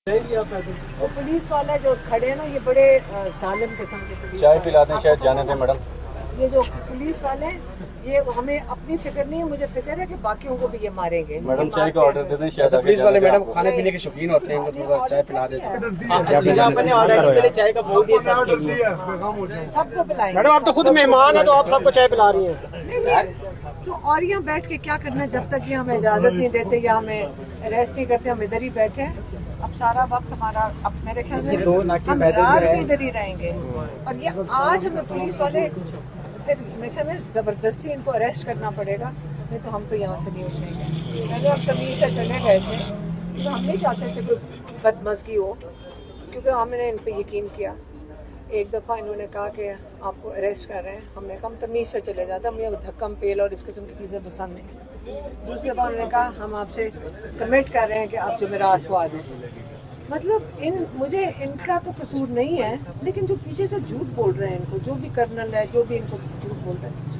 وہ پولیس والا جو کھڑے ہیں نا یہ بڑے ظالم قسم کے پولیس چائے پلا دیں شاید جانے دیں میڈم. یہ جو پولیس والے ہیں یہ ہمیں اپنی فکر نہیں ہے، مجھے فکر ہے کہ باقیوں کو بھی یہ ماریں گے. میڈم چائے کا آرڈر دے دیں شاید. پولیس والے میڈم کھانے پینے کے شوقین ہوتے ہیں، ان کو تھوڑا چائے پلا دیتے ہیں. سب کو پلائیں میڈم آپ تو خود مہمان ہیں تو آپ سب کو چائے پلا رہی ہیں. تو اور یہاں بیٹھ کے کیا کرنا ہے جب تک یہ ہمیں اجازت نہیں دیتے یا ہمیں اریسٹ نہیں کرتے، ہم ادھر ہی بیٹھے ہیں. اب سارا وقت ہمارا اب میرے خیال میں ہم رات بھی ادھر ہی رہیں گے. اور یہ آج ہمیں پولیس والے میرے خیال میں زبردستی ان کو اریسٹ کرنا پڑے گا، نہیں تو ہم تو یہاں سے نہیں اٹھیں گے. پہلے اب تمیز سے چلے گئے تھے کیونکہ ہم نہیں چاہتے تھے کوئی بدمزگی ہو، کیونکہ ہم نے ان پہ یقین کیا. ایک دفعہ انہوں نے کہا کہ آپ کو اریسٹ کر رہے ہیں، ہم نے کہا ہم تمیز سے چلے جاتے، ہمیں دھکم پیل اور اس قسم کی چیزیں پسند نہیں. دوسری دفعہ انہوں نے کہا ہم آپ سے کمٹ کر رہے ہیں کہ آپ جمعرات کو آ جائیں. مطلب مجھے ان کا تو قصور نہیں ہے، لیکن جو پیچھے سے جھوٹ بول رہے ہیں ان کو، جو بھی کرنل ہے جو بھی ان کو جھوٹ بول رہے ہیں